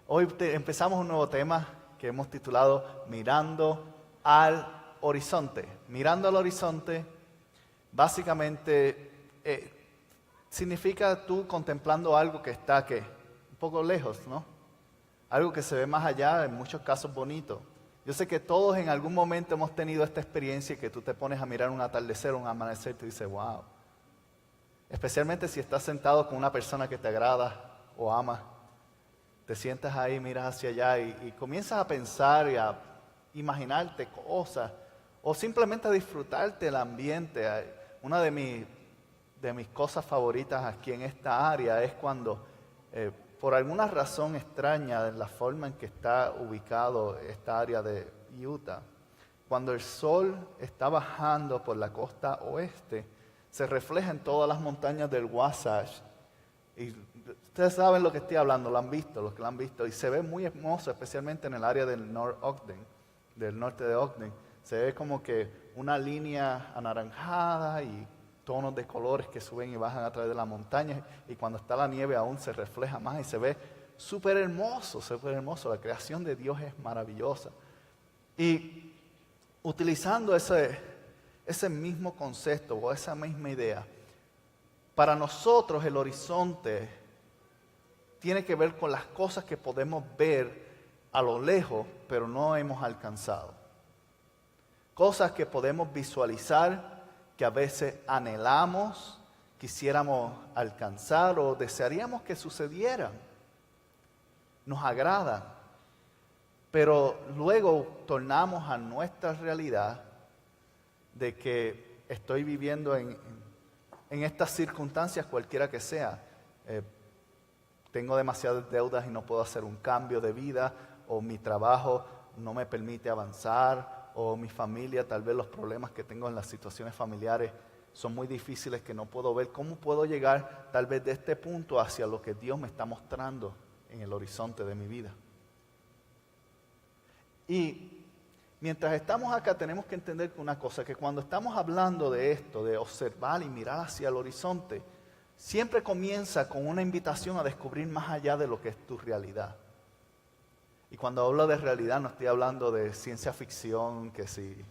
Hoy empezamos un nuevo tema que hemos titulado Mirando al Horizonte. Mirando al horizonte, básicamente significa tú contemplando algo que está un poco lejos, ¿no? Algo que se ve más allá, en muchos casos bonito. Yo sé que todos en algún momento hemos tenido esta experiencia que tú te pones a mirar un atardecer, un amanecer, y tú dices, wow. Especialmente si estás sentado con una persona que te agrada o ama. Te sientas ahí, miras hacia allá y comienzas a pensar y a imaginarte cosas o simplemente a disfrutarte el ambiente. Una de mis cosas favoritas aquí en esta área es cuando, por alguna razón extraña, en la forma en que está ubicado esta área de Utah, cuando el sol está bajando por la costa oeste, se refleja en todas las montañas del Wasatch. Y ustedes saben lo que estoy hablando, lo han visto, los que lo han visto, y se ve muy hermoso, especialmente en el área del norte de Ogden. Se ve como que una línea anaranjada y tonos de colores que suben y bajan a través de las montañas, y cuando está la nieve aún se refleja más y se ve súper hermoso, La creación de Dios es maravillosa. Y utilizando ese mismo concepto o esa misma idea, para nosotros el horizonte tiene que ver con las cosas que podemos ver a lo lejos, pero no hemos alcanzado. Cosas que podemos visualizar, que a veces anhelamos, quisiéramos alcanzar o desearíamos que sucedieran. Nos agradan, pero luego tornamos a nuestra realidad de que estoy viviendo en estas circunstancias, cualquiera que sea. Tengo demasiadas deudas y no puedo hacer un cambio de vida, o mi trabajo no me permite avanzar, o mi familia, tal vez los problemas que tengo en las situaciones familiares son muy difíciles que no puedo ver. ¿Cómo puedo llegar tal vez de este punto hacia lo que Dios me está mostrando en el horizonte de mi vida? Y mientras estamos acá tenemos que entender una cosa, que cuando estamos hablando de esto, de observar y mirar hacia el horizonte, siempre comienza con una invitación a descubrir más allá de lo que es tu realidad. Y cuando hablo de realidad no estoy hablando de ciencia ficción, que si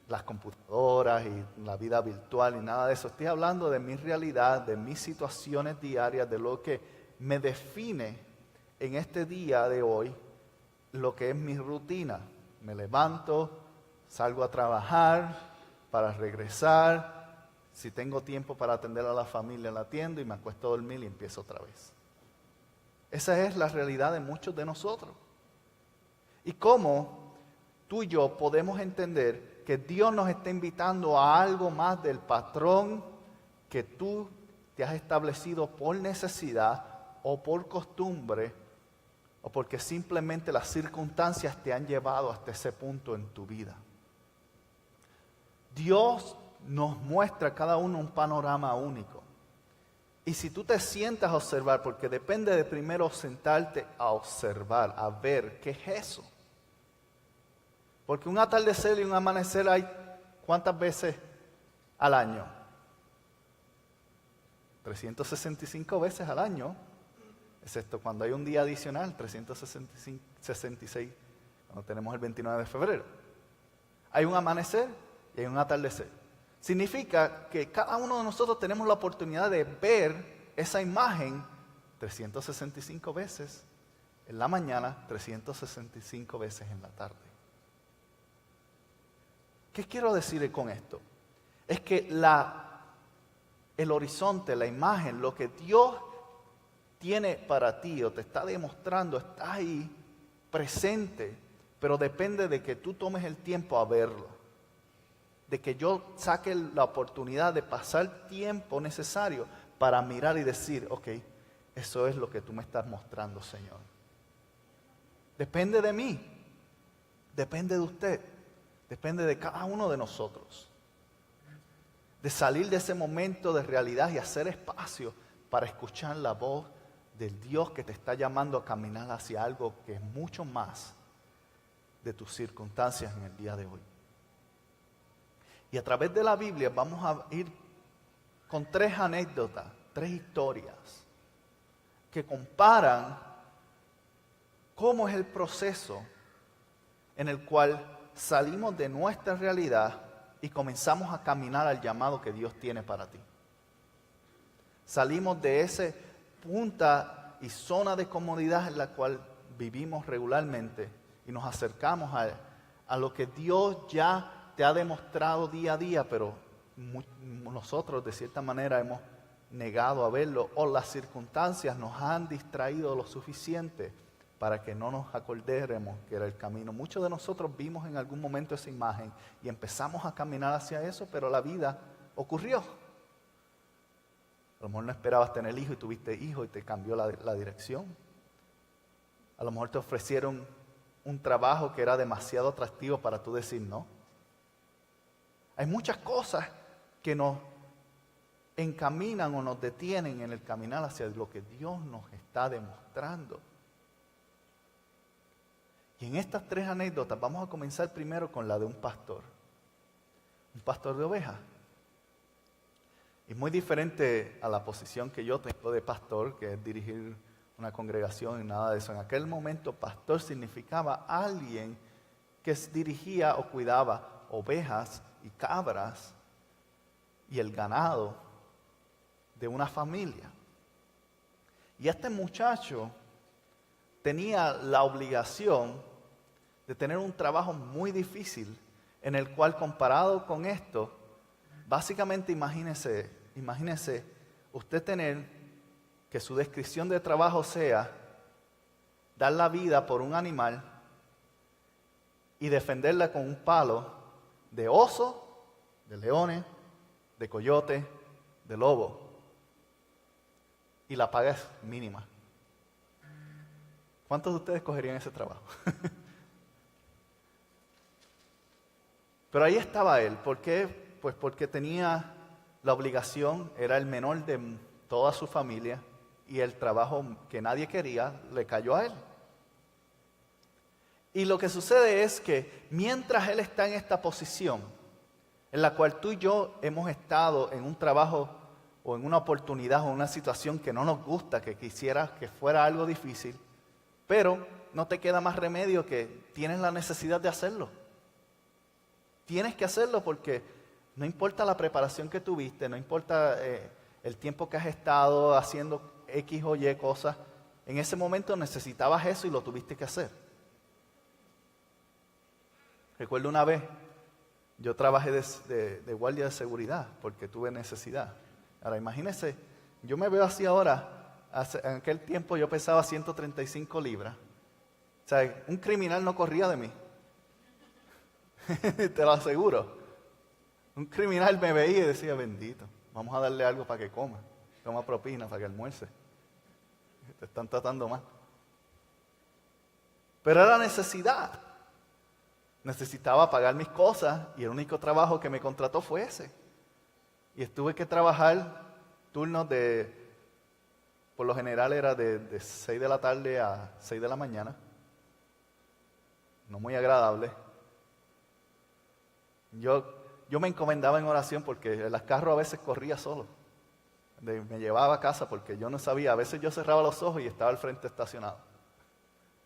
las computadoras y la vida virtual y nada de eso. Estoy hablando de mi realidad, de mis situaciones diarias, de lo que me define en este día de hoy, lo que es mi rutina. Me levanto, salgo a trabajar, para regresar. Si tengo tiempo para atender a la familia, la atiendo y me acuesto a dormir y empiezo otra vez. Esa es la realidad de muchos de nosotros. Y cómo tú y yo podemos entender que Dios nos está invitando a algo más del patrón que tú te has establecido por necesidad o por costumbre, o porque simplemente las circunstancias te han llevado hasta ese punto en tu vida. Dios nos muestra a cada uno un panorama único. Y si tú te sientas a observar, porque depende de primero sentarte a observar, a ver qué es eso. Porque un atardecer y un amanecer hay ¿cuántas veces al año? 365 veces al año. Excepto cuando hay un día adicional, 366, cuando tenemos el 29 de febrero. Hay un amanecer y hay un atardecer. Significa que cada uno de nosotros tenemos la oportunidad de ver esa imagen 365 veces en la mañana, 365 veces en la tarde. ¿Qué quiero decir con esto? Es que el horizonte, la imagen, lo que Dios tiene para ti o te está demostrando, está ahí presente, pero depende de que tú tomes el tiempo a verlo, de que yo saque la oportunidad de pasar tiempo necesario para mirar y decir, ok, eso es lo que tú me estás mostrando, Señor. Depende de mí, depende de usted, depende de cada uno de nosotros, de salir de ese momento de realidad y hacer espacio para escuchar la voz del Dios que te está llamando a caminar hacia algo que es mucho más de tus circunstancias en el día de hoy. Y a través de la Biblia vamos a ir con 3 anécdotas, 3 historias que comparan cómo es el proceso en el cual salimos de nuestra realidad y comenzamos a caminar al llamado que Dios tiene para ti. Salimos de esa punta y zona de comodidad en la cual vivimos regularmente y nos acercamos a lo que Dios ya te ha demostrado día a día, pero nosotros de cierta manera hemos negado a verlo, o las circunstancias nos han distraído lo suficiente para que no nos acordemos que era el camino. Muchos de nosotros vimos en algún momento esa imagen y empezamos a caminar hacia eso, pero la vida ocurrió. A lo mejor no esperabas tener hijo y tuviste hijo y te cambió la dirección. A lo mejor te ofrecieron un trabajo que era demasiado atractivo para tú decir no. Hay muchas cosas que nos encaminan o nos detienen en el caminar hacia lo que Dios nos está demostrando. Y en estas 3 anécdotas vamos a comenzar primero con la de un pastor de ovejas. Y muy diferente a la posición que yo tengo de pastor, que es dirigir una congregación y nada de eso. En aquel momento, pastor significaba alguien que dirigía o cuidaba ovejas y cabras y el ganado de una familia. Y este muchacho tenía la obligación de tener un trabajo muy difícil, en el cual, comparado con esto, básicamente imagínese usted tener que su descripción de trabajo sea dar la vida por un animal y defenderla con un palo de oso, de leones, de coyote, de lobo. Y la paga es mínima. ¿Cuántos de ustedes cogerían ese trabajo? Pero ahí estaba él. ¿Por qué? Pues porque tenía la obligación, era el menor de toda su familia y el trabajo que nadie quería le cayó a él. Y lo que sucede es que mientras él está en esta posición, en la cual tú y yo hemos estado en un trabajo o en una oportunidad o en una situación que no nos gusta, que quisieras que fuera algo difícil, pero no te queda más remedio que tienes la necesidad de hacerlo. Tienes que hacerlo porque no importa la preparación que tuviste, no importa el tiempo que has estado haciendo X o Y cosas, en ese momento necesitabas eso y lo tuviste que hacer. Recuerdo una vez, yo trabajé de guardia de seguridad porque tuve necesidad. Ahora imagínense, yo me veo así ahora, en aquel tiempo yo pesaba 135 libras. O sea, un criminal no corría de mí. Te lo aseguro. Un criminal me veía y decía, bendito, vamos a darle algo para que coma. Toma propina para que almuerce. Te están tratando mal. Pero era necesidad. Necesitaba pagar mis cosas y el único trabajo que me contrató fue ese. Y tuve que trabajar turnos por lo general era de 6 de la tarde a 6 de la mañana. No muy agradable. Yo me encomendaba en oración porque el carro a veces corría solo. Me llevaba a casa porque yo no sabía. A veces yo cerraba los ojos y estaba al frente estacionado.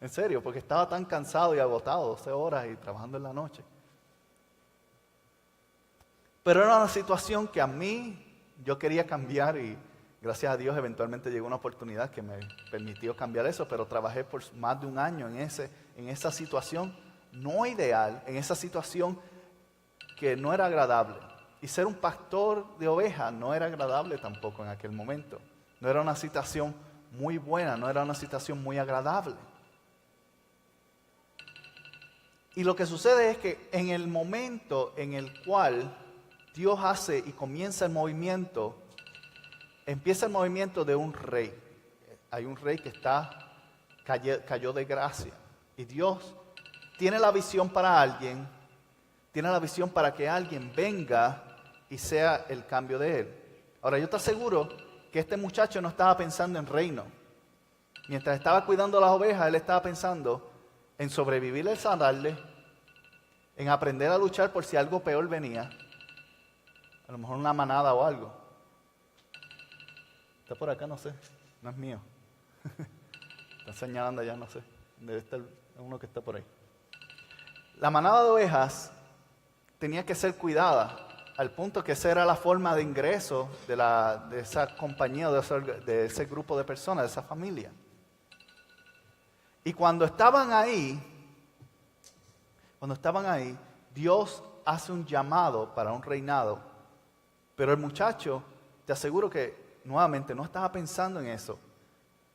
En serio, porque estaba tan cansado y agotado, 12 horas y trabajando en la noche. Pero era una situación que a mí yo quería cambiar y gracias a Dios eventualmente llegó una oportunidad que me permitió cambiar eso, pero trabajé por más de un año en esa situación no ideal, en esa situación que no era agradable. Y ser un pastor de ovejas no era agradable tampoco en aquel momento. No era una situación muy buena, no era una situación muy agradable. Y lo que sucede es que en el momento en el cual Dios hace y comienza el movimiento, empieza el movimiento de un rey. Hay un rey que cayó de gracia. Y Dios tiene la visión para alguien, tiene la visión para que alguien venga y sea el cambio de él. Ahora yo te aseguro que este muchacho no estaba pensando en reino. Mientras estaba cuidando las ovejas, él estaba pensando en sobrevivir el sandarle, en aprender a luchar por si algo peor venía. A lo mejor una manada o algo. Está por acá, no sé. No es mío. Está señalando allá, no sé. Debe estar uno que está por ahí. La manada de ovejas tenía que ser cuidada, al punto que esa era la forma de ingreso de esa compañía, de ese grupo de personas, de esa familia. Y cuando estaban ahí, Dios hace un llamado para un reinado. Pero el muchacho, te aseguro que nuevamente no estaba pensando en eso.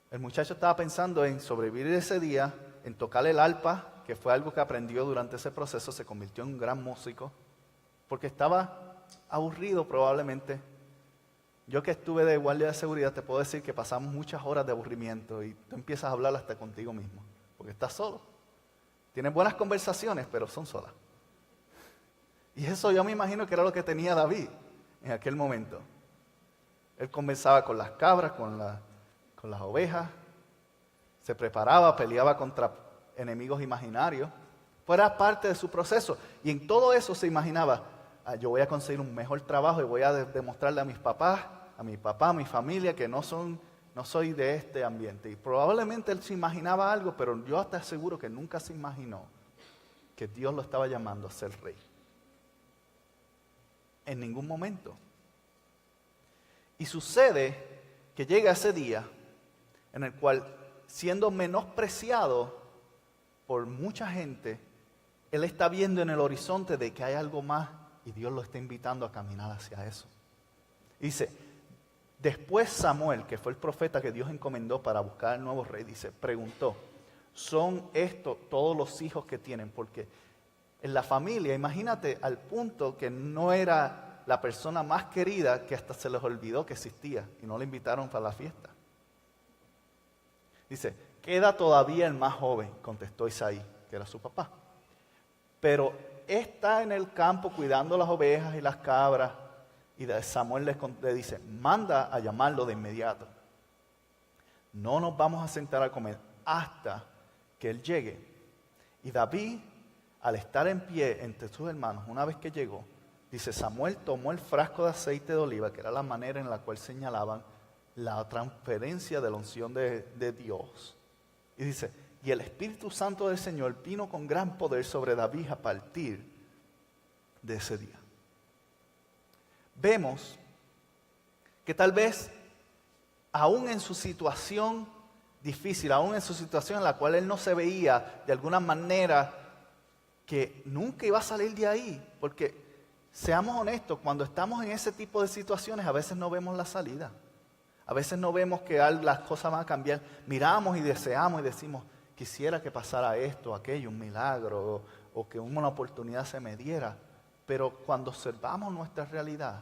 El muchacho estaba pensando en sobrevivir ese día, en tocar el arpa, que fue algo que aprendió durante ese proceso, se convirtió en un gran músico, porque estaba aburrido probablemente. Yo que estuve de guardia de seguridad te puedo decir que pasamos muchas horas de aburrimiento y tú empiezas a hablar hasta contigo mismo, porque estás solo. Tienes buenas conversaciones, pero son solas. Y eso yo me imagino que era lo que tenía David en aquel momento. Él conversaba con las cabras, con las ovejas, se preparaba, peleaba contra enemigos imaginarios. Fuera parte de su proceso. Y en todo eso se imaginaba, yo voy a conseguir un mejor trabajo y voy a demostrarle a mis papás, a mi papá, a mi familia, que no soy de este ambiente. Y probablemente él se imaginaba algo, pero yo te aseguro que nunca se imaginó que Dios lo estaba llamando a ser rey. En ningún momento. Y sucede que llega ese día en el cual, siendo menospreciado por mucha gente, él está viendo en el horizonte de que hay algo más y Dios lo está invitando a caminar hacia eso. Dice, después Samuel, que fue el profeta que Dios encomendó para buscar al nuevo rey, preguntó, ¿son estos todos los hijos que tienen? Porque en la familia, imagínate al punto que no era la persona más querida, que hasta se les olvidó que existía y no le invitaron para la fiesta. Dice, queda todavía el más joven, contestó Isaí, que era su papá. Pero está en el campo cuidando las ovejas y las cabras. Y Samuel le dice, manda a llamarlo de inmediato. No nos vamos a sentar a comer hasta que él llegue. Y David, al estar en pie entre sus hermanos, una vez que llegó, dice, Samuel tomó el frasco de aceite de oliva, que era la manera en la cual señalaban la transferencia de la unción de Dios. Y dice, y el Espíritu Santo del Señor vino con gran poder sobre David a partir de ese día. Vemos que tal vez, aún en su situación difícil, aún en su situación en la cual él no se veía de alguna manera que nunca iba a salir de ahí, porque seamos honestos, cuando estamos en ese tipo de situaciones a veces no vemos la salida, a veces no vemos que las cosas van a cambiar, miramos y deseamos y decimos, quisiera que pasara esto, aquello, un milagro, o que una oportunidad se me diera, pero cuando observamos nuestra realidad,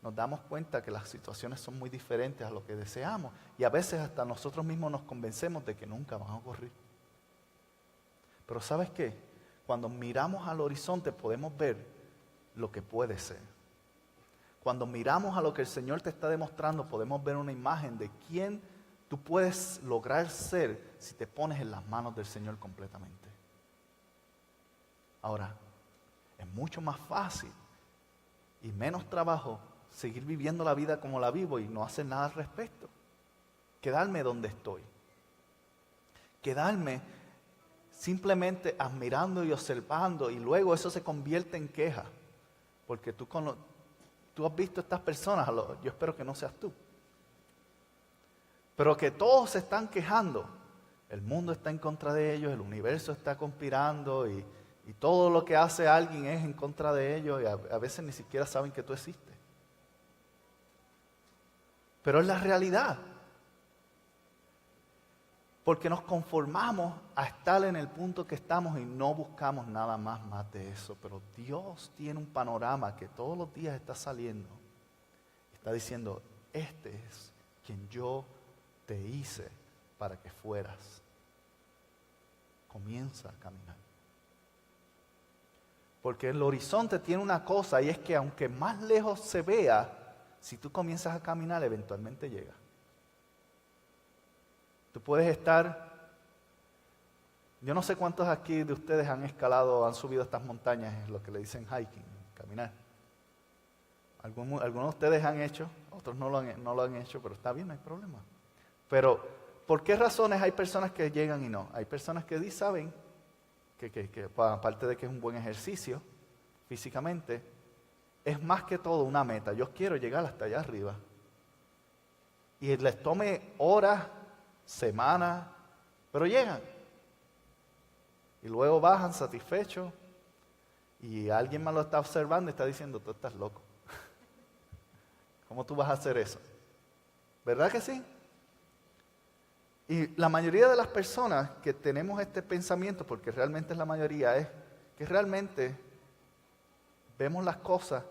nos damos cuenta que las situaciones son muy diferentes a lo que deseamos, y a veces hasta nosotros mismos nos convencemos de que nunca van a ocurrir. Pero ¿sabes qué? Cuando miramos al horizonte podemos ver lo que puede ser. Cuando miramos a lo que el Señor te está demostrando, podemos ver una imagen de quién tú puedes lograr ser si te pones en las manos del Señor completamente. Ahora, es mucho más fácil y menos trabajo seguir viviendo la vida como la vivo y no hacer nada al respecto. Quedarme donde estoy. Quedarme simplemente admirando y observando, y luego eso se convierte en queja. Porque tú has visto a estas personas, yo espero que no seas tú, pero que todos se están quejando. El mundo está en contra de ellos, el universo está conspirando y todo lo que hace alguien es en contra de ellos, y a veces ni siquiera saben que tú existes. Pero es la realidad. Porque nos conformamos a estar en el punto que estamos y no buscamos nada más de eso. Pero Dios tiene un panorama que todos los días está saliendo. Está diciendo, este es quien yo te hice para que fueras. Comienza a caminar. Porque el horizonte tiene una cosa, y es que aunque más lejos se vea, si tú comienzas a caminar, eventualmente llega. Tú puedes estar, yo no sé cuántos aquí de ustedes han escalado, han subido estas montañas, es lo que le dicen hiking, caminar. Algunos de ustedes han hecho, otros no lo han hecho, pero está bien, no hay problema. Pero ¿por qué razones hay personas que llegan y no? Hay personas que saben que aparte de que es un buen ejercicio físicamente, es más que todo una meta. Yo quiero llegar hasta allá arriba. Y les tome horas, semanas, pero llegan. Y luego bajan satisfechos y alguien más lo está observando y está diciendo, tú estás loco. ¿Cómo tú vas a hacer eso? ¿Verdad que sí? Y la mayoría de las personas que tenemos este pensamiento, porque realmente es la mayoría, es que realmente vemos las cosas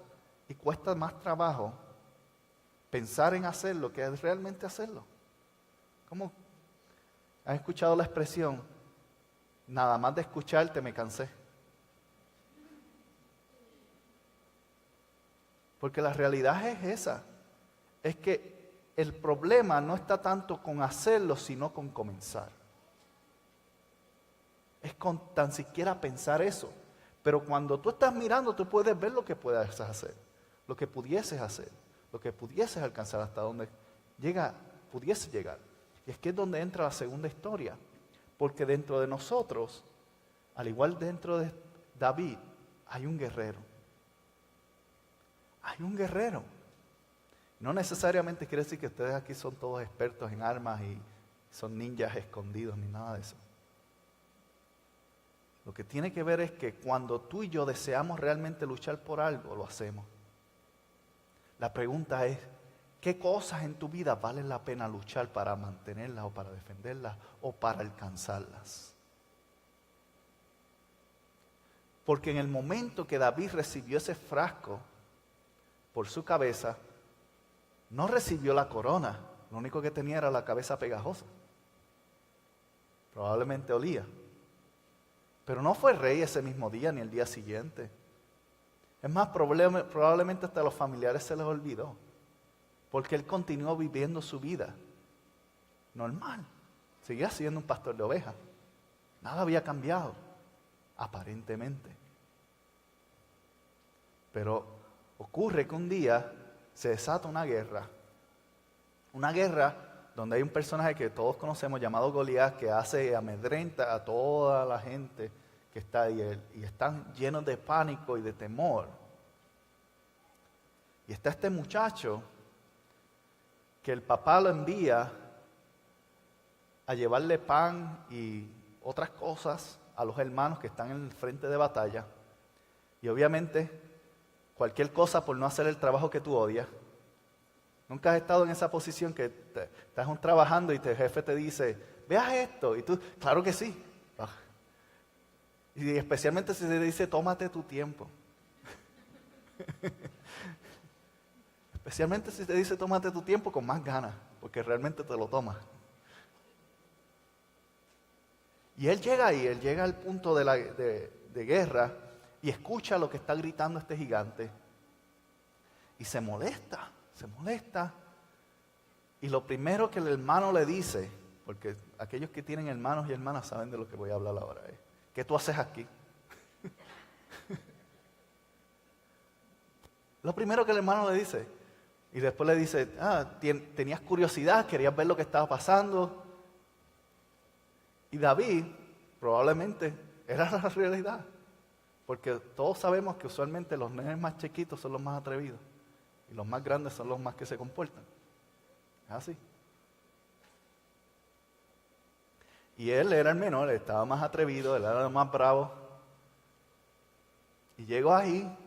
y cuesta más trabajo pensar en hacerlo que realmente hacerlo. ¿Cómo? ¿Has escuchado la expresión? Nada más de escucharte me cansé. Porque la realidad es esa. Es que el problema no está tanto con hacerlo, sino con comenzar. Es con tan siquiera pensar eso. Pero cuando tú estás mirando, tú puedes ver lo que puedes hacer, lo que pudieses hacer, lo que pudieses alcanzar, hasta donde pudiese llegar. Y es que es donde entra la segunda historia. Porque dentro de nosotros, al igual dentro de David, hay un guerrero. Hay un guerrero. No necesariamente quiere decir que ustedes aquí son todos expertos en armas y son ninjas escondidos ni nada de eso. Lo que tiene que ver es que cuando tú y yo deseamos realmente luchar por algo, lo hacemos. La pregunta es, ¿qué cosas en tu vida valen la pena luchar para mantenerlas o para defenderlas o para alcanzarlas? Porque en el momento que David recibió ese frasco por su cabeza, no recibió la corona, lo único que tenía era la cabeza pegajosa. Probablemente olía. Pero no fue rey ese mismo día ni el día siguiente. Es más, probablemente hasta a los familiares se les olvidó. Porque él continuó viviendo su vida normal. Seguía siendo un pastor de ovejas. Nada había cambiado, aparentemente. Pero ocurre que un día se desata una guerra donde hay un personaje que todos conocemos llamado Goliat que amedrenta a toda la gente que está ahí y están llenos de pánico y de temor. Y está este muchacho que el papá lo envía a llevarle pan y otras cosas a los hermanos que están en el frente de batalla. Y obviamente cualquier cosa por no hacer el trabajo que tú odias. Nunca has estado en esa posición que estás trabajando y el jefe te dice, veas esto, y tú, claro que sí. Y especialmente si te dice, tómate tu tiempo. Especialmente si te dice, tómate tu tiempo con más ganas, porque realmente te lo tomas. Y él llega ahí, él llega al punto de guerra y escucha lo que está gritando este gigante. Y se molesta. Y lo primero que el hermano le dice, porque aquellos que tienen hermanos y hermanas saben de lo que voy a hablar ahora, es, ¿qué tú haces aquí? Lo primero que el hermano le dice. Y después le dice, tenías curiosidad, querías ver lo que estaba pasando. Y David, probablemente, era la realidad. Porque todos sabemos que usualmente los nenes más chiquitos son los más atrevidos. Y los más grandes son los más que se comportan. Es así. Y él era el menor, él estaba más atrevido, él era el más bravo. Y llegó ahí,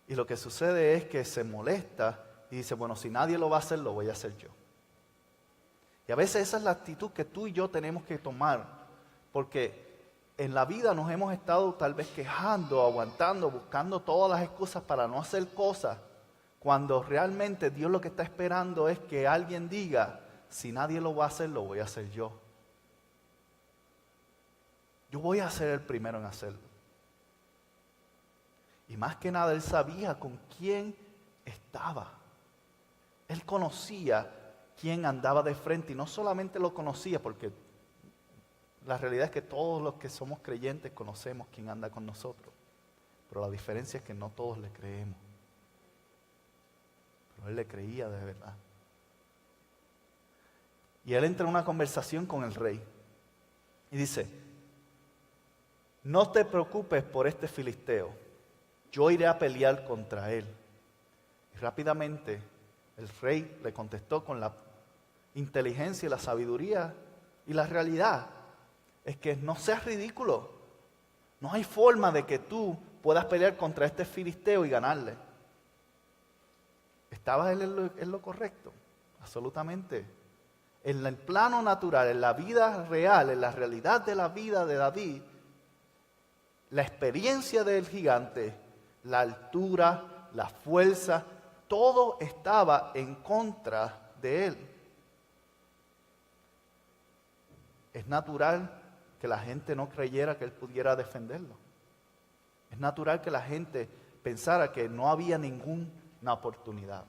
y lo que sucede es que se molesta y dice, bueno, si nadie lo va a hacer, lo voy a hacer yo. Y a veces esa es la actitud que tú y yo tenemos que tomar, porque en la vida nos hemos estado tal vez quejando, aguantando, buscando todas las excusas para no hacer cosas, cuando realmente Dios lo que está esperando es que alguien diga, si nadie lo va a hacer, lo voy a hacer yo. Yo voy a ser el primero en hacerlo. Y más que nada, él sabía con quién estaba. Él conocía quién andaba de frente y no solamente lo conocía, porque la realidad es que todos los que somos creyentes conocemos quién anda con nosotros. Pero la diferencia es que no todos le creemos. Pero él le creía de verdad. Y él entra en una conversación con el rey. Y dice, no te preocupes por este filisteo, yo iré a pelear contra él. Y rápidamente el rey le contestó con la inteligencia y la sabiduría y la realidad. Es que no seas ridículo. No hay forma de que tú puedas pelear contra este filisteo y ganarle. ¿Estaba él en lo correcto? Absolutamente. En el plano natural, en la vida real, en la realidad de la vida de David, la experiencia del gigante, la altura, la fuerza, todo estaba en contra de él. Es natural que la gente no creyera que él pudiera defenderlo. Es natural que la gente pensara que no había ninguna oportunidad.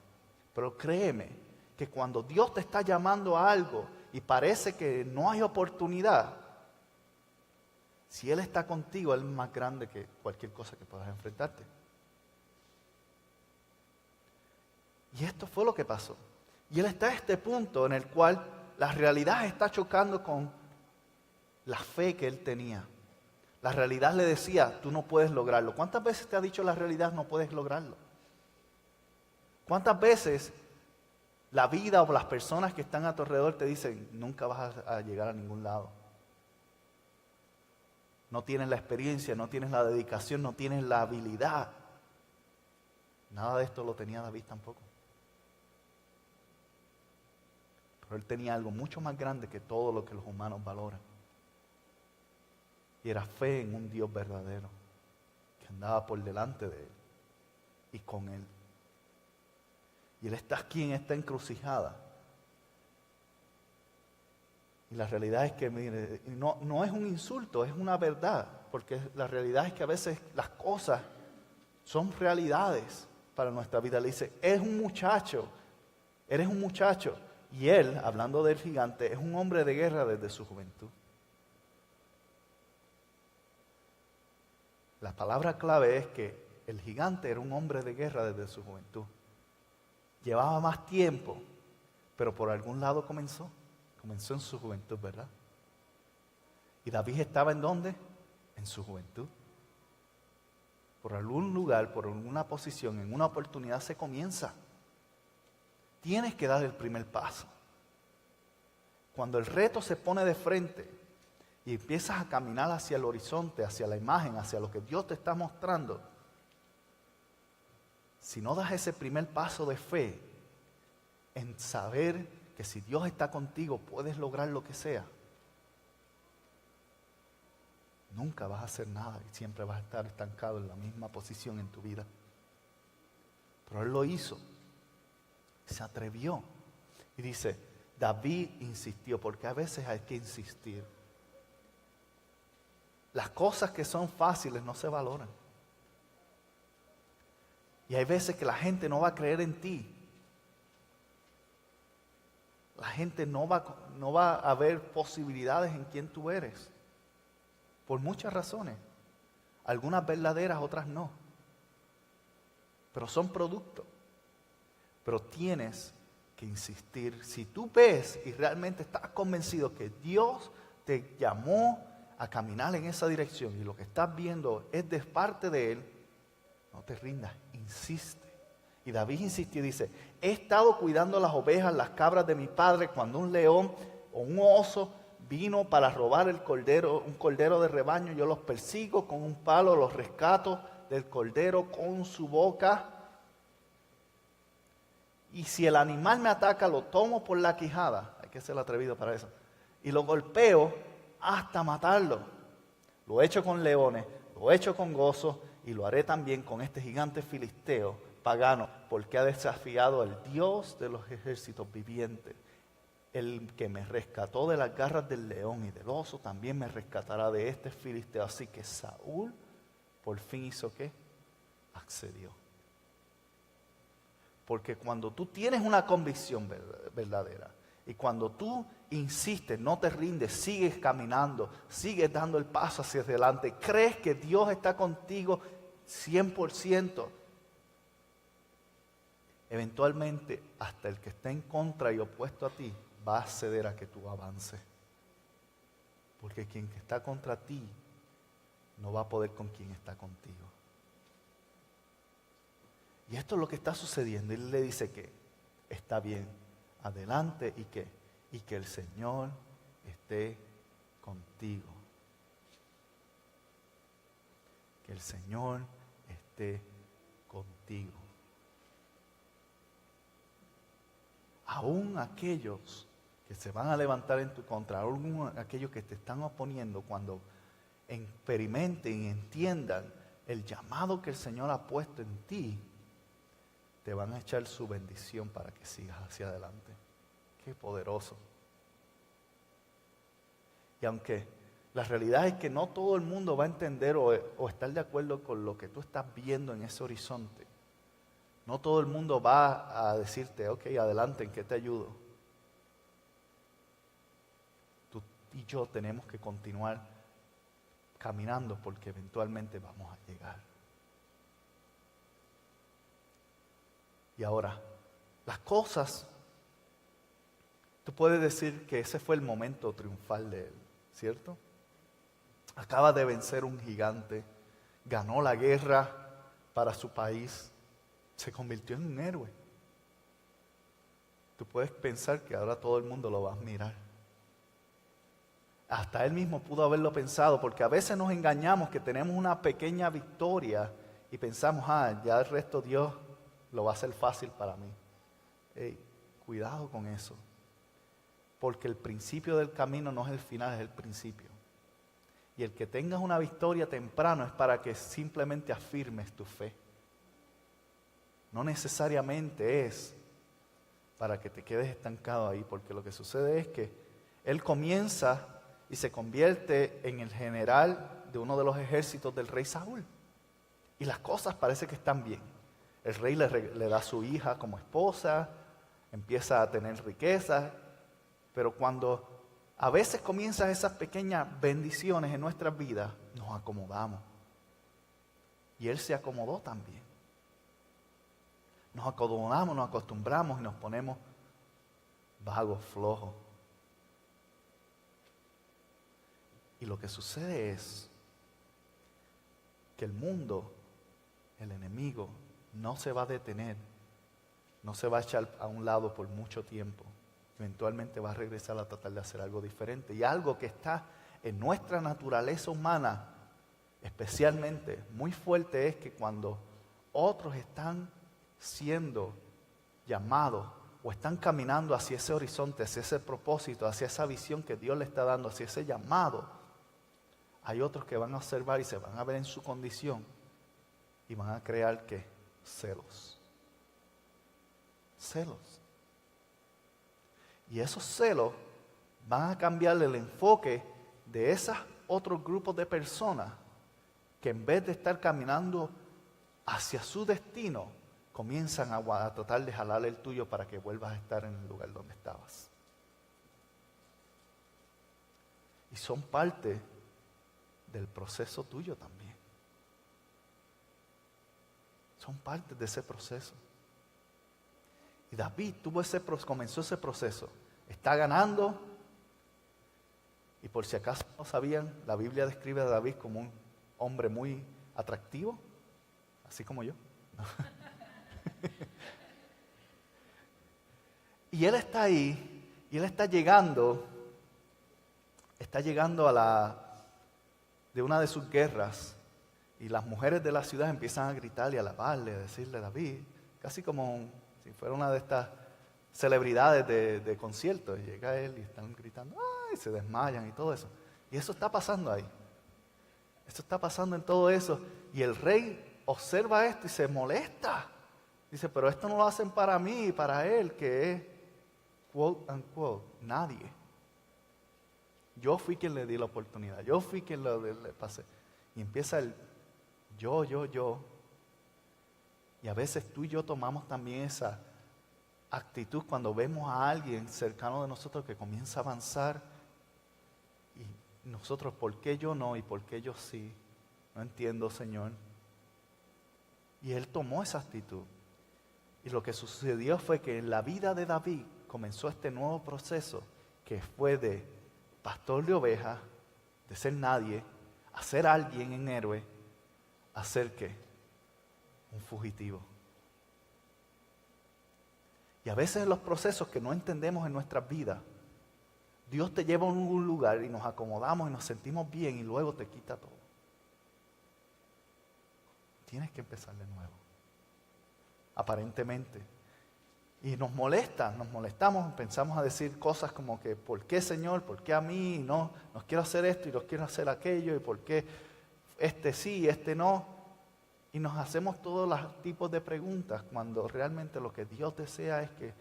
Pero créeme que cuando Dios te está llamando a algo y parece que no hay oportunidad, si Él está contigo, Él es más grande que cualquier cosa que puedas enfrentarte. Y esto fue lo que pasó. Y Él está a este punto en el cual la realidad está chocando con la fe que Él tenía. La realidad le decía, tú no puedes lograrlo. ¿Cuántas veces te ha dicho la realidad, no puedes lograrlo? ¿Cuántas veces la vida o las personas que están a tu alrededor te dicen, nunca vas a llegar a ningún lado? No tienes la experiencia, no tienes la dedicación, no tienes la habilidad. Nada de esto lo tenía David tampoco. Pero él tenía algo mucho más grande que todo lo que los humanos valoran. Y era fe en un Dios verdadero, que andaba por delante de él y con él. Y él está aquí en esta encrucijada. Y la realidad es que, mire, no es un insulto, es una verdad. Porque la realidad es que a veces las cosas son realidades para nuestra vida. Le dice, eres un muchacho. Y él, hablando del gigante, es un hombre de guerra desde su juventud. La palabra clave es que el gigante era un hombre de guerra desde su juventud. Llevaba más tiempo, pero por algún lado comenzó. Comenzó en su juventud, ¿verdad? ¿Y David estaba en dónde? En su juventud. Por algún lugar, por alguna posición, en una oportunidad se comienza. Tienes que dar el primer paso. Cuando el reto se pone de frente y empiezas a caminar hacia el horizonte, hacia la imagen, hacia lo que Dios te está mostrando, si no das ese primer paso de fe en saber que si Dios está contigo puedes lograr lo que sea, nunca vas a hacer nada y siempre vas a estar estancado en la misma posición en tu vida. Pero él lo hizo, se atrevió y dice, David insistió, porque a veces hay que insistir. Las cosas que son fáciles no se valoran. Y hay veces que la gente no va a creer en ti. La gente no va a ver posibilidades en quién tú eres. Por muchas razones. Algunas verdaderas, otras no. Pero son productos. Pero tienes que insistir. Si tú ves y realmente estás convencido que Dios te llamó a caminar en esa dirección y lo que estás viendo es de parte de Él, no te rindas, insiste. Y David insistió y dice, he estado cuidando las ovejas, las cabras de mi padre, cuando un león o un oso vino para robar un cordero de rebaño, yo los persigo con un palo, los rescato del cordero con su boca. Y si el animal me ataca, lo tomo por la quijada, hay que ser atrevido para eso, y lo golpeo hasta matarlo. Lo he hecho con leones, lo he hecho con osos, y lo haré también con este gigante filisteo pagano, porque ha desafiado al Dios de los ejércitos vivientes. El que me rescató de las garras del león y del oso, también me rescatará de este filisteo. Así que Saúl por fin hizo ¿qué? Accedió. Porque cuando tú tienes una convicción verdadera y cuando tú insistes, no te rindes, sigues caminando, sigues dando el paso hacia adelante, crees que Dios está contigo 100%, eventualmente hasta el que está en contra y opuesto a ti va a ceder a que tú avances. Porque quien está contra ti no va a poder con quien está contigo. Y esto es lo que está sucediendo. Él le dice que está bien, adelante y que el Señor esté contigo. Que el Señor esté contigo. Aún aquellos que se van a levantar en tu contra, aún aquellos que te están oponiendo, cuando experimenten y entiendan el llamado que el Señor ha puesto en ti, te van a echar su bendición para que sigas hacia adelante. Qué poderoso. Y aunque la realidad es que no todo el mundo va a entender o estar de acuerdo con lo que tú estás viendo en ese horizonte, no todo el mundo va a decirte, ok, adelante, ¿en qué te ayudo? Tú y yo tenemos que continuar caminando porque eventualmente vamos a llegar. Y ahora, las cosas, tú puedes decir que ese fue el momento triunfal de él, ¿cierto? Acaba de vencer un gigante, ganó la guerra para su país, se convirtió en un héroe. Tú puedes pensar que ahora todo el mundo lo va a admirar. Hasta él mismo pudo haberlo pensado, porque a veces nos engañamos que tenemos una pequeña victoria y pensamos, ya el resto Dios lo va a hacer fácil para mí. Hey, cuidado con eso, porque el principio del camino no es el final, es el principio. Y el que tengas una victoria temprano es para que simplemente afirmes tu fe. No necesariamente es para que te quedes estancado ahí, porque lo que sucede es que él comienza y se convierte en el general de uno de los ejércitos del rey Saúl. Y las cosas parece que están bien. El rey le da a su hija como esposa, empieza a tener riquezas, pero cuando a veces comienzan esas pequeñas bendiciones en nuestras vidas, nos acomodamos. Y él se acomodó también. Nos acomodamos, nos acostumbramos y nos ponemos vagos, flojos. Y lo que sucede es que el mundo, el enemigo, no se va a detener, no se va a echar a un lado por mucho tiempo. Eventualmente va a regresar a tratar de hacer algo diferente. Y algo que está en nuestra naturaleza humana, especialmente muy fuerte, es que cuando otros están siendo llamados o están caminando hacia ese horizonte, hacia ese propósito, hacia esa visión que Dios le está dando, hacia ese llamado, hay otros que van a observar y se van a ver en su condición y van a crear ¿qué? Celos. Celos. Y esos celos van a cambiarle el enfoque de esos otros grupos de personas que en vez de estar caminando hacia su destino, comienzan a tratar de jalar el tuyo para que vuelvas a estar en el lugar donde estabas. Y son parte del proceso tuyo también. Son parte de ese proceso. Y David comenzó ese proceso. Está ganando. Y por si acaso no sabían, la Biblia describe a David como un hombre muy atractivo, así como yo. Y él está ahí, y él está llegando de una de sus guerras, y las mujeres de la ciudad empiezan a gritarle, a alabarle, a decirle a David, casi como si fuera una de estas celebridades de conciertos. Llega él y están gritando, ¡ay! Se desmayan y todo eso. Y eso está pasando ahí. Esto está pasando en todo eso. Y el rey observa esto y se molesta. Dice, pero esto no lo hacen para mí, para él, que es, quote unquote, nadie. Yo fui quien le di la oportunidad. Yo fui quien le pasé. Y empieza el yo. Y a veces tú y yo tomamos también esa actitud cuando vemos a alguien cercano de nosotros que comienza a avanzar. Y nosotros, ¿por qué yo no y por qué yo sí? No entiendo, Señor. Y él tomó esa actitud. Y lo que sucedió fue que en la vida de David comenzó este nuevo proceso que fue de pastor de ovejas, de ser nadie, a ser alguien en héroe, a ser ¿qué? Un fugitivo. Y a veces en los procesos que no entendemos en nuestras vidas, Dios te lleva a un lugar y nos acomodamos y nos sentimos bien y luego te quita todo. Tienes que empezar de nuevo. Aparentemente. Y nos molestamos, pensamos a decir cosas como que, ¿por qué, Señor? ¿Por qué a mí? No quiero hacer esto y no quiero hacer aquello, y ¿por qué este sí y este no? Y nos hacemos todos los tipos de preguntas cuando realmente lo que Dios desea es que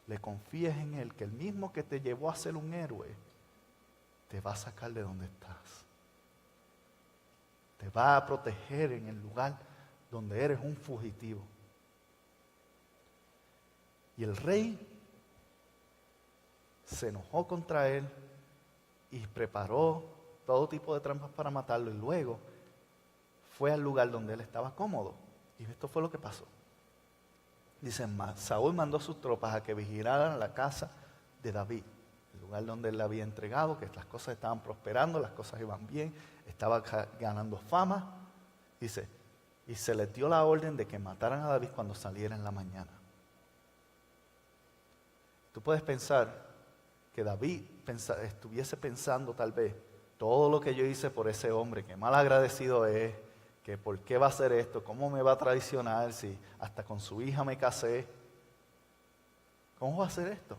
le confíes en Él, que el mismo que te llevó a ser un héroe, te va a sacar de donde estás. Te va a proteger en el lugar donde eres un fugitivo. Y el rey se enojó contra él y preparó todo tipo de trampas para matarlo, y luego fue al lugar donde él estaba cómodo. Y esto fue lo que pasó. Dice, Saúl mandó a sus tropas a que vigilaran la casa de David, el lugar donde él le había entregado, que las cosas estaban prosperando, las cosas iban bien, estaba ganando fama. Dice, y se les dio la orden de que mataran a David cuando saliera en la mañana. Tú puedes pensar que David estuviese pensando tal vez, todo lo que yo hice por ese hombre, que mal agradecido es, que por qué va a hacer esto, cómo me va a traicionar si hasta con su hija me casé. ¿Cómo va a hacer esto?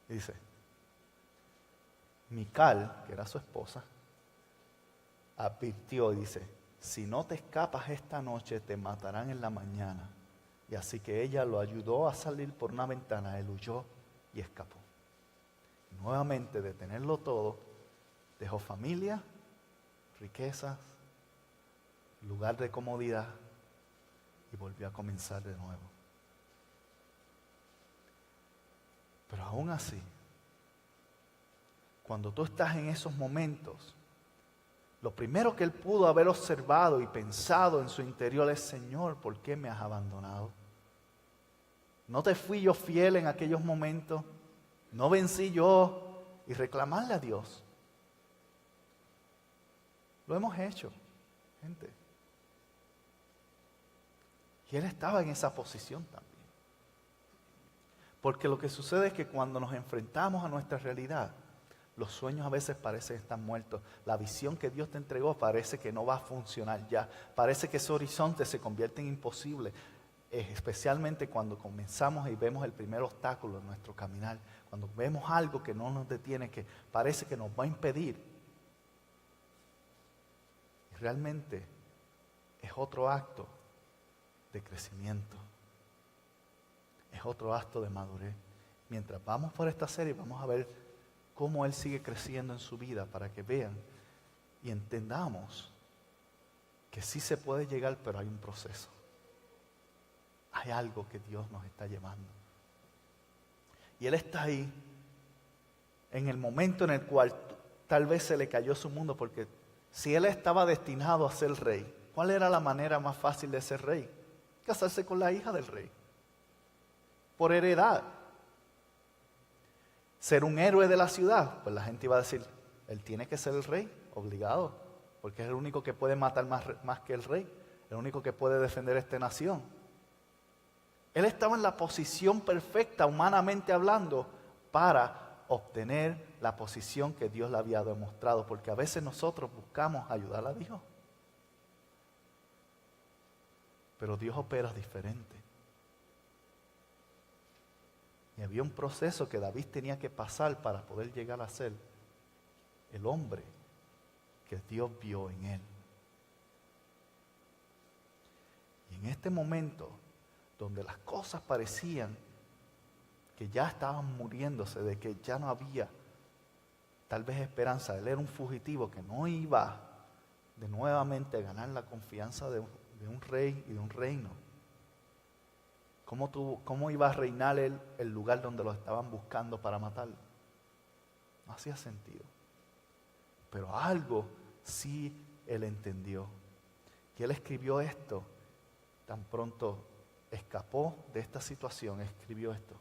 Y dice, Mical, que era su esposa, advirtió y dice, si no te escapas esta noche te matarán en la mañana. Y así que ella lo ayudó a salir por una ventana, él huyó y escapó. Y nuevamente, de tenerlo todo, dejó familia, riquezas, lugar de comodidad y volvió a comenzar de nuevo. Pero aún así, cuando tú estás en esos momentos, lo primero que él pudo haber observado y pensado en su interior es, Señor, ¿por qué me has abandonado? ¿No te fui yo fiel en aquellos momentos? ¿No vencí yo? Y reclamarle a Dios. Lo hemos hecho, gente. Y él estaba en esa posición también. Porque lo que sucede es que cuando nos enfrentamos a nuestra realidad, los sueños a veces parecen estar muertos. La visión que Dios te entregó parece que no va a funcionar ya. Parece que ese horizonte se convierte en imposible. Especialmente cuando comenzamos y vemos el primer obstáculo en nuestro caminar. Cuando vemos algo que no nos detiene, que parece que nos va a impedir. Y realmente es otro acto de crecimiento. Es otro acto de madurez. Mientras vamos por esta serie, vamos a ver cómo Él sigue creciendo en su vida para que vean y entendamos que sí se puede llegar, pero hay un proceso. Hay algo que Dios nos está llevando. Y Él está ahí en el momento en el cual tal vez se le cayó su mundo, porque si Él estaba destinado a ser rey, ¿cuál era la manera más fácil de ser rey? Casarse con la hija del rey. Por heredad. Ser un héroe de la ciudad, pues la gente iba a decir, él tiene que ser el rey, obligado, porque es el único que puede matar más que el rey, el único que puede defender esta nación. Él estaba en la posición perfecta, humanamente hablando, para obtener la posición que Dios le había demostrado, porque a veces nosotros buscamos ayudar a Dios, pero Dios opera diferente. Y había un proceso que David tenía que pasar para poder llegar a ser el hombre que Dios vio en él. Y en este momento, donde las cosas parecían que ya estaban muriéndose, de que ya no había tal vez esperanza, él era un fugitivo que no iba de nuevamente a ganar la confianza de un rey y de un reino. ¿Cómo iba a reinar él el lugar donde lo estaban buscando para matarlo? No hacía sentido. Pero algo sí él entendió. Y él escribió esto, tan pronto escapó de esta situación, escribió esto.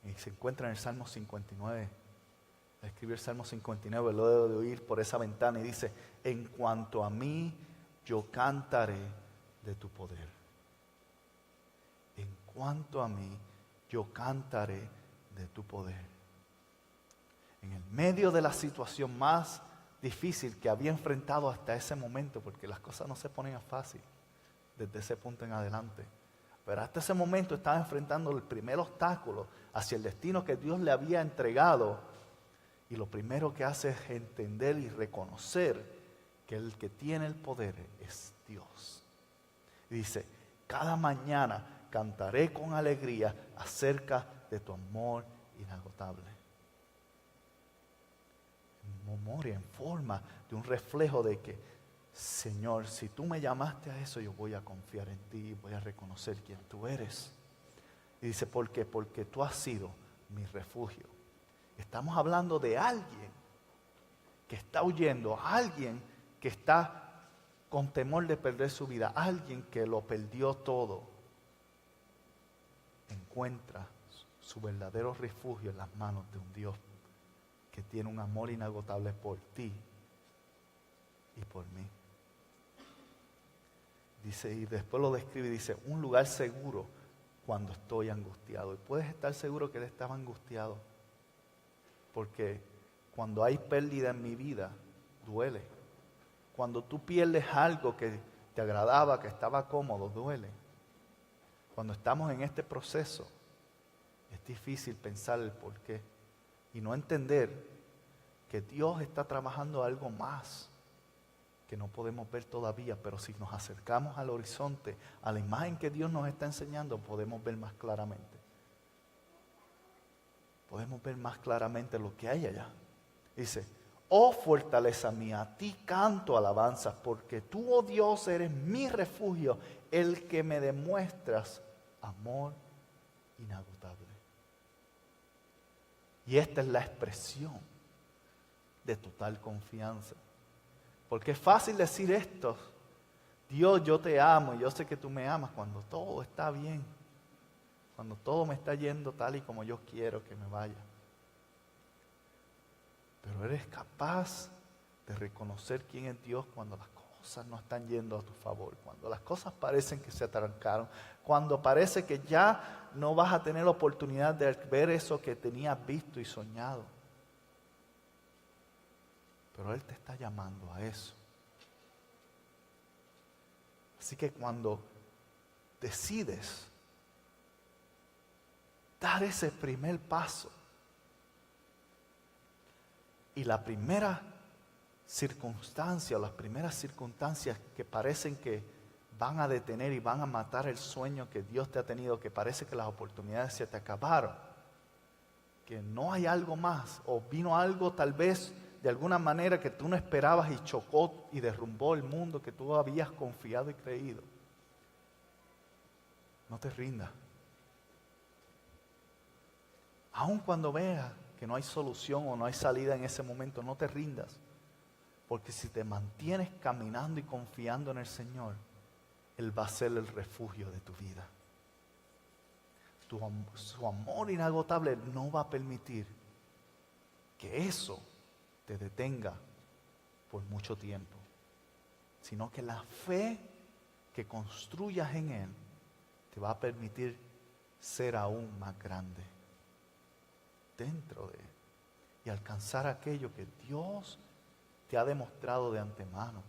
Y se encuentra en el Salmo 59. Escribe el Salmo 59, luego de oír por esa ventana y dice, en cuanto a mí, yo cantaré de tu poder. En cuanto a mí, yo cantaré de tu poder. En el medio de la situación más difícil que había enfrentado hasta ese momento, porque las cosas no se ponen fácil desde ese punto en adelante. Pero hasta ese momento estaba enfrentando el primer obstáculo hacia el destino que Dios le había entregado. Y lo primero que hace es entender y reconocer que el que tiene el poder es Dios. Y dice, cada mañana cantaré con alegría acerca de tu amor inagotable. En memoria, en forma de un reflejo de que, Señor, si tú me llamaste a eso, yo voy a confiar en ti, voy a reconocer quién tú eres. Y dice, ¿por qué? Porque tú has sido mi refugio. Estamos hablando de alguien que está huyendo, alguien que está con temor de perder su vida, alguien que lo perdió todo. Encuentra su verdadero refugio en las manos de un Dios que tiene un amor inagotable por ti y por mí. Dice, y después lo describe y dice, un lugar seguro cuando estoy angustiado. Y puedes estar seguro que él estaba angustiado. Porque cuando hay pérdida en mi vida, duele. Cuando tú pierdes algo que te agradaba, que estaba cómodo, duele. Cuando estamos en este proceso, es difícil pensar el por qué. Y no entender que Dios está trabajando algo más que no podemos ver todavía, pero si nos acercamos al horizonte, a la imagen que Dios nos está enseñando, podemos ver más claramente. Podemos ver más claramente lo que hay allá. Dice, oh fortaleza mía, a ti canto alabanzas, porque tú, oh Dios, eres mi refugio, el que me demuestras amor inagotable. Y esta es la expresión de total confianza. Porque es fácil decir esto, Dios, yo te amo y yo sé que tú me amas cuando todo está bien. Cuando todo me está yendo tal y como yo quiero que me vaya. Pero eres capaz de reconocer quién es Dios cuando las cosas no están yendo a tu favor. Cuando las cosas parecen que se atrancaron. Cuando parece que ya no vas a tener la oportunidad de ver eso que tenías visto y soñado. Pero Él te está llamando a eso. Así que cuando decides dar ese primer paso y la primera circunstancia o las primeras circunstancias que parecen que van a detener y van a matar el sueño que Dios te ha tenido, que parece que las oportunidades se te acabaron, que no hay algo más o vino algo tal vez de alguna manera que tú no esperabas y chocó y derrumbó el mundo que tú habías confiado y creído. No te rindas. Aun cuando veas que no hay solución o no hay salida en ese momento, no te rindas. Porque si te mantienes caminando y confiando en el Señor, Él va a ser el refugio de tu vida. Su amor inagotable no va a permitir que eso te detenga por mucho tiempo. Sino que la fe que construyas en Él te va a permitir ser aún más grande dentro de Él y alcanzar aquello que Dios te ha demostrado de antemano.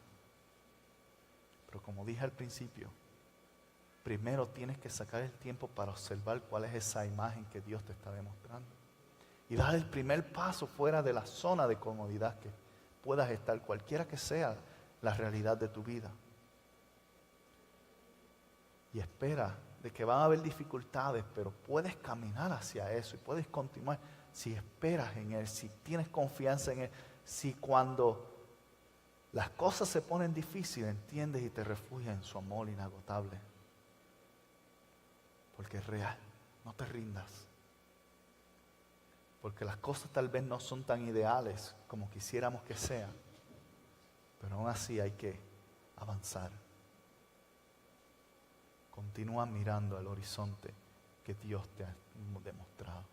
Pero como dije al principio, primero tienes que sacar el tiempo para observar cuál es esa imagen que Dios te está demostrando y dar el primer paso fuera de la zona de comodidad que puedas estar, cualquiera que sea la realidad de tu vida. Y espera de que van a haber dificultades, pero puedes caminar hacia eso y puedes continuar si esperas en Él, si tienes confianza en Él, si cuando las cosas se ponen difíciles entiendes y te refugias en su amor inagotable. Porque es real, no te rindas. Porque las cosas tal vez no son tan ideales como quisiéramos que sean, pero aún así hay que avanzar. Continúa mirando al horizonte que Dios te ha demostrado.